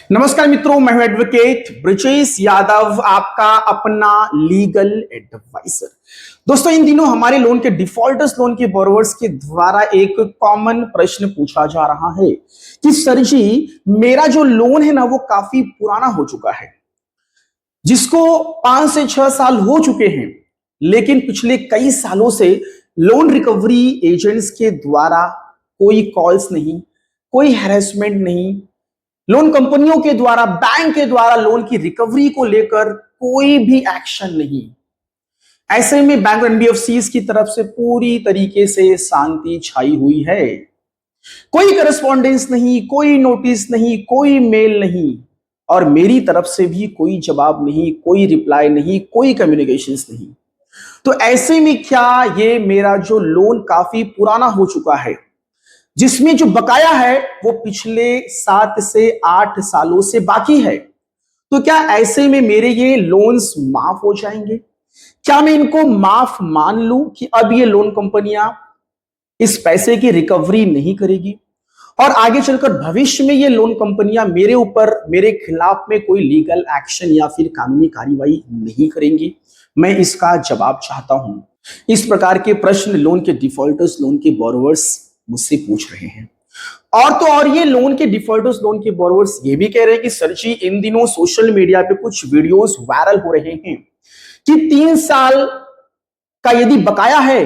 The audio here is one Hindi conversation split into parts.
नमस्कार मित्रों, मैं हूं एडवोकेट ब्रजेश यादव, आपका अपना लीगल एडवाइजर। दोस्तों, इन दिनों हमारे लोन के डिफॉल्टर्स, लोन के बोरोवर्स के द्वारा एक कॉमन प्रश्न पूछा जा रहा है कि सर जी, मेरा जो लोन है ना वो काफी पुराना हो चुका है, जिसको 5 से 6 साल हो चुके हैं, लेकिन पिछले कई सालों से लोन रिकवरी एजेंट्स के द्वारा कोई कॉल्स नहीं, कोई हैरेसमेंट नहीं, लोन कंपनियों के द्वारा, बैंक के द्वारा लोन की रिकवरी को लेकर कोई भी एक्शन नहीं। ऐसे में बैंक एनबीएफसीज की तरफ से पूरी तरीके से शांति छाई हुई है। कोई करस्पॉन्डेंस नहीं, कोई नोटिस नहीं, कोई मेल नहीं, और मेरी तरफ से भी कोई जवाब नहीं, कोई रिप्लाई नहीं, कोई कम्युनिकेशंस नहीं। तो ऐसे में क्या ये मेरा जो लोन काफी पुराना हो चुका है, जिसमें जो बकाया है वो पिछले 7 से 8 सालों से बाकी है, तो क्या ऐसे में मेरे ये लोन्स माफ हो जाएंगे? क्या मैं इनको माफ मान लूं कि अब ये लोन कंपनियां इस पैसे की रिकवरी नहीं करेगी और आगे चलकर भविष्य में ये लोन कंपनियां मेरे ऊपर, मेरे खिलाफ में कोई लीगल एक्शन या फिर कानूनी कार्रवाई नहीं करेंगी? मैं इसका जवाब चाहता हूं। इस प्रकार के प्रश्न लोन के डिफॉल्टर्स, लोन के बोरोवर्स मुझसे पूछ रहे हैं। और तो और ये लोन के डिफॉल्टर्स, लोन के बोरोवर्स ये भी कह रहे हैं कि सर जी, इन दिनों सोशल मीडिया पे कुछ वीडियोस वायरल हो रहे हैं कि 3 साल का यदि बकाया है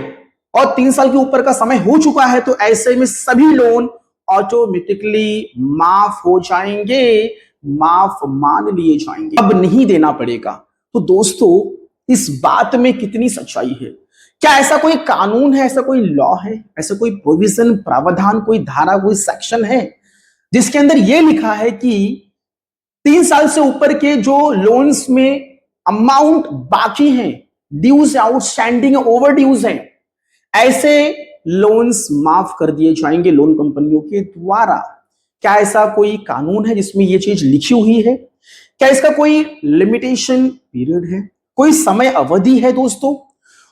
और 3 साल के ऊपर का समय हो चुका है, तो ऐसे में सभी लोन ऑटोमेटिकली माफ हो जाएंगे, माफ मान लिए जाएंगे, अब नहीं देना पड़ेगा। तो दोस्तों, इस बात में कितनी सच्चाई है? क्या ऐसा कोई कानून है, ऐसा कोई लॉ है, ऐसा कोई प्रोविजन, प्रावधान, कोई धारा, कोई सेक्शन है जिसके अंदर यह लिखा है कि 3 साल से ऊपर के जो लोन्स में अमाउंट बाकी हैं, ड्यूज, आउटस्टैंडिंग, ओवर ड्यूज हैं, ऐसे लोन्स माफ कर दिए जाएंगे लोन कंपनियों के द्वारा? क्या ऐसा कोई कानून है जिसमें यह चीज लिखी हुई है? क्या इसका कोई लिमिटेशन पीरियड है, कोई समय अवधि है? दोस्तों,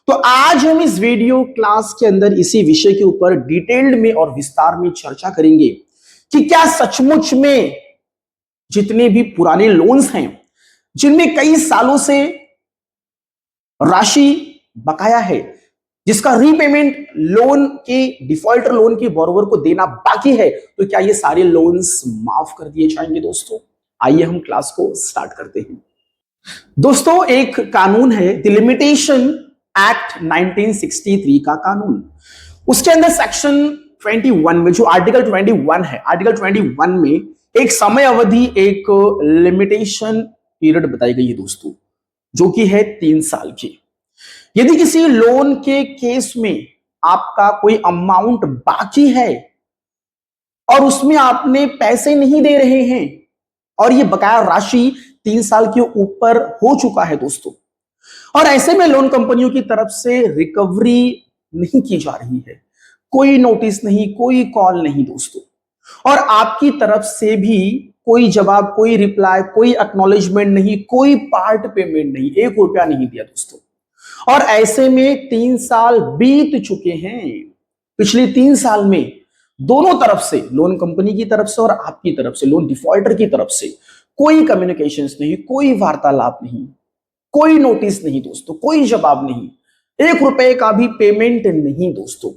तो आज हम इस वीडियो क्लास के अंदर इसी विषय के ऊपर डिटेल्ड में और विस्तार में चर्चा करेंगे कि क्या सचमुच में जितने भी पुराने लोन्स हैं, जिनमें कई सालों से राशि बकाया है, जिसका रीपेमेंट लोन के डिफॉल्टर, लोन के बोरोवर को देना बाकी है, तो क्या ये सारे लोन्स माफ कर दिए जाएंगे? दोस्तों, आइए हम क्लास को स्टार्ट करते हैं। दोस्तों, एक कानून है द लिमिटेशन एक्ट 1963 का कानून। उसके अंदर सेक्शन 21 में, जो आर्टिकल 21 है, आर्टिकल 21 में एक समय अवधि, एक लिमिटेशन पीरियड बताई गई है दोस्तों, जो कि है 3 साल की। यदि किसी लोन के केस में आपका कोई अमाउंट बाकी है और उसमें आपने पैसे नहीं दे रहे हैं और ये बकाया राशि 3 साल के ऊपर हो चुका है दोस्तों, और ऐसे में लोन कंपनियों की तरफ से रिकवरी नहीं की जा रही है, कोई नोटिस नहीं, कोई कॉल नहीं दोस्तों, और आपकी तरफ से भी कोई जवाब, कोई रिप्लाई, कोई एक्नॉलेजमेंट नहीं, कोई पार्ट पेमेंट नहीं, 1 रुपया नहीं दिया दोस्तों, और ऐसे में 3 साल बीत चुके हैं। पिछले 3 साल में दोनों तरफ से, लोन कंपनी की तरफ से और आपकी तरफ से, लोन डिफॉल्टर की तरफ से, कोई कम्युनिकेशंस नहीं, कोई वार्तालाप नहीं, कोई नोटिस नहीं दोस्तों, कोई जवाब नहीं, 1 रुपए का भी पेमेंट नहीं दोस्तों,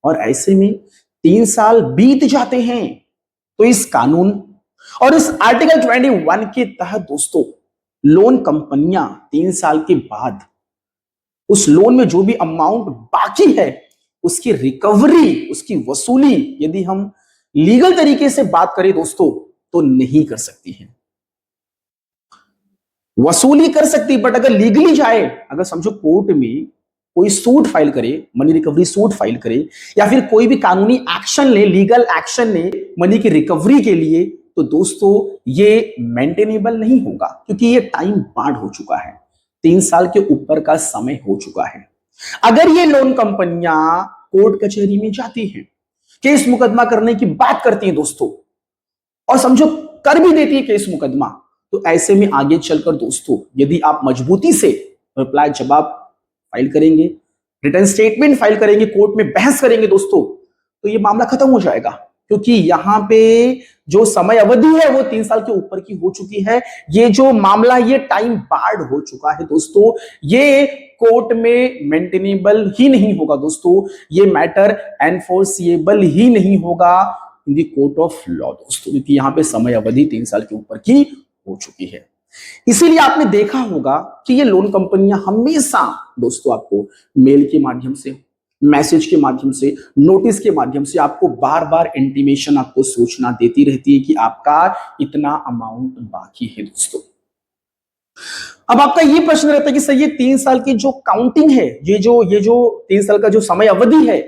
और ऐसे में 3 साल बीत जाते हैं। तो इस कानून और इस आर्टिकल 21 के तहत दोस्तों, लोन कंपनियां 3 साल के बाद उस लोन में जो भी अमाउंट बाकी है, उसकी रिकवरी, उसकी वसूली, यदि हम लीगल तरीके से बात करें दोस्तों, तो नहीं कर सकती है। वसूली कर सकती, बट अगर लीगली जाए, अगर समझो कोर्ट में कोई सूट फाइल करे, मनी रिकवरी सूट फाइल करे, या फिर कोई भी कानूनी एक्शन ले, लीगल एक्शन ले मनी की रिकवरी के लिए, तो दोस्तों ये मेंटेनेबल नहीं होगा, क्योंकि ये टाइम बाउंड हो चुका है, 3 साल के ऊपर का समय हो चुका है। अगर ये लोन कंपनियां कोर्ट कचहरी में जाती हैं, केस मुकदमा करने की बात करती हैं दोस्तों, और समझो कर भी देती है केस मुकदमा, तो ऐसे में आगे चलकर दोस्तों, यदि आप मजबूती से रिप्लाई, जवाब फाइल करेंगे, रिटर्न स्टेटमेंट फाइल करेंगे, कोर्ट में बहस करेंगे दोस्तों, तो ये मामला खत्म हो जाएगा, क्योंकि यहां पे जो समय अवधि है वो 3 साल के ऊपर की हो चुकी है। ये जो मामला ये टाइम बार्ड हो चुका है दोस्तों, ये कोर्ट में मेंटेनेबल ही नहीं होगा दोस्तों, ये मैटर एनफोर्सिएबल ही नहीं होगा in the court of law दोस्तों, क्योंकि यहां पे समय अवधि 3 साल के ऊपर की हो चुकी है। इसीलिए आपने देखा होगा कि ये लोन कंपनियां हमेशा दोस्तों आपको मेल के माध्यम से, मैसेज के माध्यम से, नोटिस के माध्यम से आपको बार बार इंटीमेशन, आपको सूचना देती रहती है कि आपका इतना अमाउंट बाकी है दोस्तों। अब आपका ये प्रश्न रहता है कि सर ये 3 साल की जो काउंटिंग है, ये जो 3 साल का जो समय अवधि है,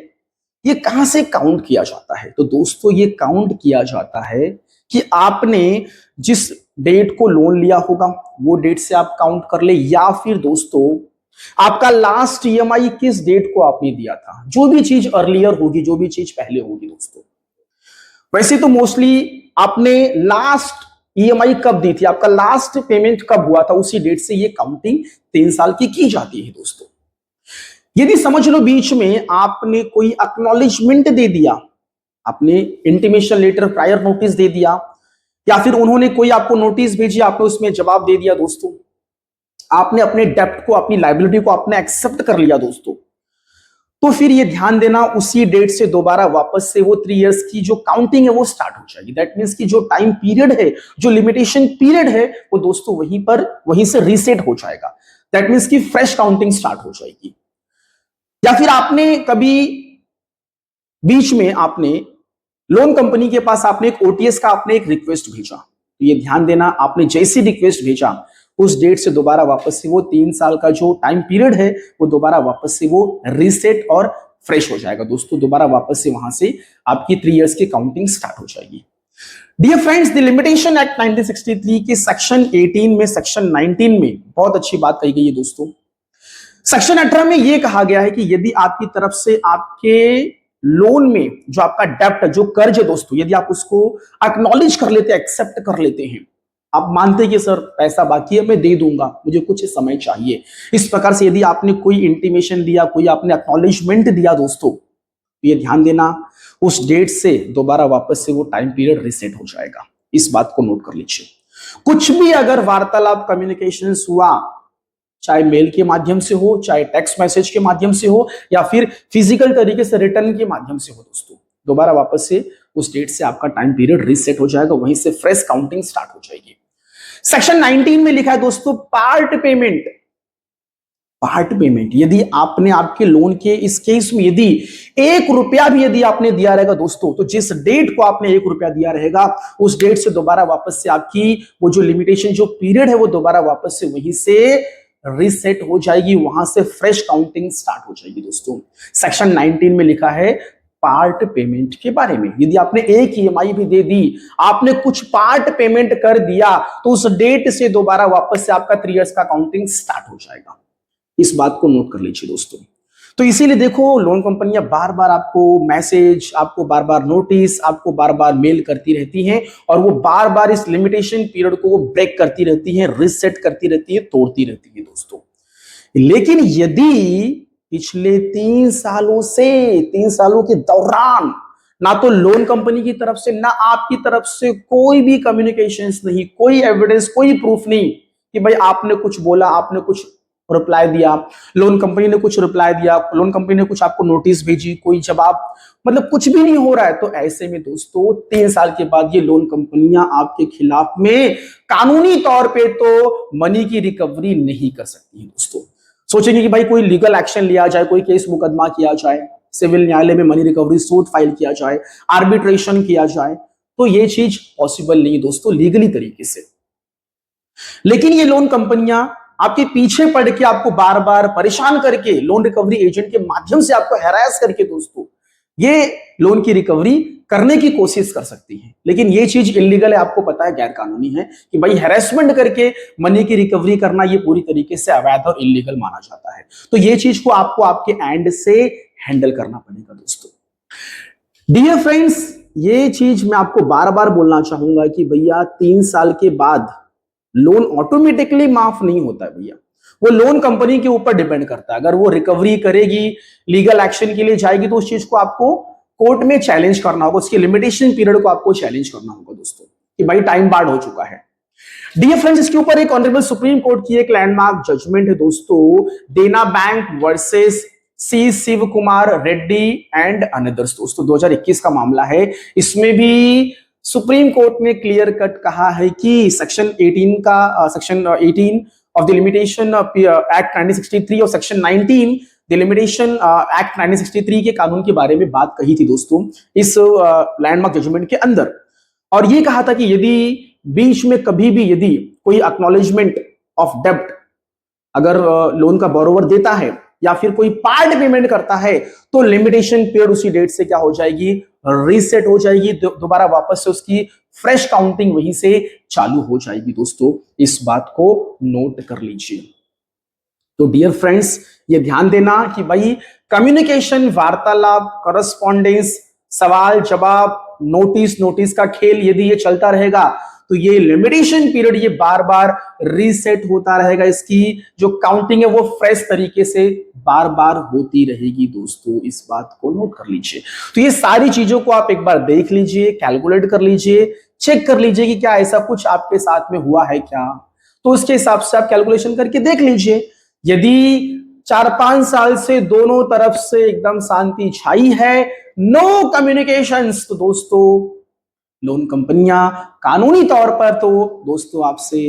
ये कहां से काउंट किया जाता है? तो दोस्तों ये काउंट किया जाता है कि आपने जिस डेट को लोन लिया होगा वो डेट से आप काउंट कर ले, या फिर दोस्तों आपका लास्ट ईएमआई किस डेट को आपने दिया था, जो भी चीज अर्लियर होगी, जो भी चीज पहले होगी दोस्तों। वैसे तो मोस्टली आपने लास्ट ईएमआई कब दी थी, आपका लास्ट पेमेंट कब हुआ था, उसी डेट से ये काउंटिंग 3 साल की जाती है दोस्तों। यदि समझ लो बीच में आपने कोई एक्नॉलेजमेंट दे दिया, आपने इंटीमेशन लेटर, प्रायर नोटिस दे दिया, या फिर उन्होंने कोई आपको नोटिस भेजी, आपने उसमें जवाब दे दिया दोस्तों, आपने अपने डेप्ट को, अपनी लायबिलिटी को आपने एक्सेप्ट कर लिया दोस्तों, तो फिर ये ध्यान देना उसी डेट से दोबारा वापस से वो 3 इयर्स की जो काउंटिंग है वो स्टार्ट हो जाएगी। दैट मींस कि जो टाइम पीरियड है, जो लिमिटेशन पीरियड है, वो दोस्तों वहीं से रीसेट हो जाएगा। दैट मींस कि फ्रेश काउंटिंग स्टार्ट हो जाएगी। या फिर आपने कभी बीच में आपने लोन कंपनी के पास आपने एक ओटीएस का आपने एक रिक्वेस्ट भेजा, तो ये ध्यान देना आपने जैसी रिक्वेस्ट भेजा उस डेट से दोबारा वापस से वो 3 साल का जो टाइम पीरियड है वो दोबारा वापस से वो रीसेट और फ्रेश हो जाएगा दोस्तों, दोबारा वापस से वहां से आपकी 3 इयर्स की काउंटिंग स्टार्ट हो जाएगी। Dear friends, the limitation act 1963 के सेक्शन 18 में, सेक्शन 19 में बहुत अच्छी बात कही गई है दोस्तों। सेक्शन 18 में यह कहा गया है कि यदि आपकी तरफ से आपके लोन में जो आपका डेप्ट, जो कर्ज है दोस्तों, यदि आप उसको एक्नॉलेज कर लेते, एक्सेप्ट कर लेते हैं, आप मानते हैं कि सर पैसा बाकी है, मैं दे दूंगा, मुझे कुछ समय चाहिए, इस प्रकार से यदि आपने कोई इंटीमेशन दिया, कोई आपने एक्नॉलेजमेंट दिया दोस्तों, तो ये ध्यान देना उस डेट से दोबारा वापस से वो टाइम पीरियड रीसेट हो जाएगा। इस बात को नोट कर लीजिए। कुछ भी अगर वार्तालाप, कम्युनिकेशन हुआ, चाहे मेल के माध्यम से हो, चाहे टेक्स्ट मैसेज के माध्यम से हो, या फिर फिजिकल तरीके से रिटर्न के माध्यम से हो दोस्तों, दोबारा वापस से उस डेट से आपका टाइम पीरियड रीसेट हो जाएगा, वहीं से फ्रेश काउंटिंग स्टार्ट हो जाएगी। सेक्शन 19 में लिखा है दोस्तों पार्ट पेमेंट। पार्ट पेमेंट यदि आपने आपके लोन के इस केस में यदि 1 रुपया भी यदि आपने दिया रहेगा दोस्तों, तो जिस डेट को आपने 1 रुपया दिया रहेगा उस डेट से दोबारा वापस से आपकी वो जो लिमिटेशन, जो पीरियड है, वो दोबारा वापस से वहीं से रीसेट हो जाएगी, वहां से फ्रेश काउंटिंग स्टार्ट हो जाएगी दोस्तों। सेक्शन 19 में लिखा है पार्ट पेमेंट के बारे में। यदि आपने एक ईएमआई भी दे दी, आपने कुछ पार्ट पेमेंट कर दिया, तो उस डेट से दोबारा वापस से आपका 3 इयर्स का काउंटिंग स्टार्ट हो जाएगा। इस बात को नोट कर लीजिए दोस्तों। तो इसीलिए देखो लोन कंपनियां बार बार आपको मैसेज, आपको बार बार नोटिस, आपको बार बार मेल करती रहती हैं, और वो बार बार इस लिमिटेशन पीरियड को वो ब्रेक करती रहती हैं, रीसेट करती रहती है, तोड़ती रहती है दोस्तों। लेकिन यदि पिछले 3 सालों से, 3 सालों के दौरान ना तो लोन कंपनी की तरफ से, ना आपकी तरफ से कोई भी कम्युनिकेशंस नहीं, कोई एविडेंस, कोई प्रूफ नहीं कि भाई आपने कुछ बोला, आपने कुछ रिप्लाई दिया, लोन कंपनी ने कुछ रिप्लाई दिया, लोन कंपनी ने कुछ आपको नोटिस भेजी, कोई जवाब, मतलब कुछ भी नहीं हो रहा है, तो ऐसे में दोस्तों 3 साल के बाद ये लोन कंपनियां आपके खिलाफ में कानूनी तौर पे तो मनी की रिकवरी नहीं कर सकती है दोस्तों। सोचेंगे कि भाई कोई लीगल एक्शन लिया जाए, कोई केस मुकदमा किया जाए, सिविल न्यायालय में मनी रिकवरी सूट फाइल किया जाए, आर्बिट्रेशन किया जाए, तो ये चीज पॉसिबल नहीं दोस्तों लीगली तरीके से। लेकिन ये लोन कंपनियां आपके पीछे पड़ के, आपको बार बार परेशान करके, लोन रिकवरी एजेंट के माध्यम से आपको हैरास करके दोस्तों ये लोन की रिकवरी करने की कोशिश कर सकती है। लेकिन ये चीज इलीगल है, आपको पता है, गैर कानूनी है कि भाई हैरेसमेंट करके मनी की रिकवरी करना ये पूरी तरीके से अवैध और इलीगल माना जाता है। तो ये चीज को आपको आपके एंड से हैंडल करना पड़ेगा दोस्तों। डियर फ्रेंड्स, ये चीज मैं आपको बार बार बोलना चाहूंगा कि भैया 3 साल के बाद लोन ऑटोमेटिकली माफ नहीं होता है भैया, वो लोन कंपनी के ऊपर डिपेंड करता है। अगर वो रिकवरी करेगी, लीगल एक्शन के लिए जाएगी, तो उस चीज को आपको कोर्ट में चैलेंज करना होगा, उसके लिमिटेशन पीरियड को आपको चैलेंज करना होगा दोस्तों कि भाई टाइम बार्ड हो चुका है। डियर फ्रेंड्स, इसके ऊपर एक ऑनरेबल सुप्रीम कोर्ट की एक लैंडमार्क जजमेंट है दोस्तों, Dena bank versus C Shiv Kumar Reddy and others. दोस्तों 2021 का मामला है। इसमें भी सुप्रीम कोर्ट ने क्लियर कट कहा है कि सेक्शन 18 का section 18 of the limitation act 1963 और सेक्शन 19 द लिमिटेशन एक्ट 1963 के कानून के बारे में बात कही थी दोस्तों इस लैंडमार्क जजमेंट के अंदर। और ये कहा था कि यदि बीच में कभी भी यदि कोई एक्नॉलेजमेंट ऑफ डेब्ट अगर लोन का बोरोवर देता है या फिर कोई पार्ट पेमेंट करता है तो लिमिटेशन पीरियड उसी डेट से क्या हो जाएगी, रीसेट हो जाएगी, दोबारा वापस से उसकी फ्रेश काउंटिंग वहीं से चालू हो जाएगी। दोस्तों इस बात को नोट कर लीजिए। तो डियर फ्रेंड्स, ये ध्यान देना कि भाई कम्युनिकेशन, वार्तालाप, करस्पॉन्डेंस, सवाल जवाब, नोटिस का खेल यदि ये चलता रहेगा तो ये लिमिटेशन पीरियड ये बार बार रीसेट होता रहेगा, इसकी जो काउंटिंग है वो फ्रेश तरीके से बार बार होती रहेगी। दोस्तों इस बात को नोट कर लीजिए। तो ये सारी चीजों को आप एक बार देख लीजिए, कैलकुलेट कर लीजिए, चेक कर लीजिए कि क्या ऐसा कुछ आपके साथ में हुआ है क्या, तो उसके हिसाब से आप कैलकुलेशन करके देख लीजिए। यदि 4-5 साल से दोनों तरफ से एकदम शांति छाई है, नो कम्युनिकेशंस, तो दोस्तों लोन कंपनियां कानूनी तौर पर तो दोस्तों आपसे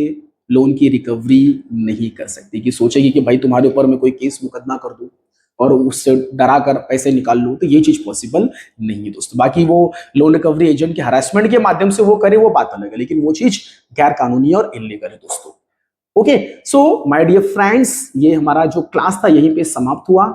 लोन की रिकवरी नहीं कर सकती कि सोचेगी कि भाई तुम्हारे ऊपर मैं कोई केस मुकदमा कर दूं और उससे डरा कर पैसे निकाल लूं, तो ये चीज पॉसिबल नहीं है दोस्तों। बाकी वो लोन रिकवरी एजेंट के हरासमेंट के माध्यम से वो करे वो बात अलग है, लेकिन वो चीज गैर कानूनी और इल्लीगल है दोस्तों। Okay, so my dear friends, ये हमारा जो क्लास था यहीं पे समाप्त हुआ।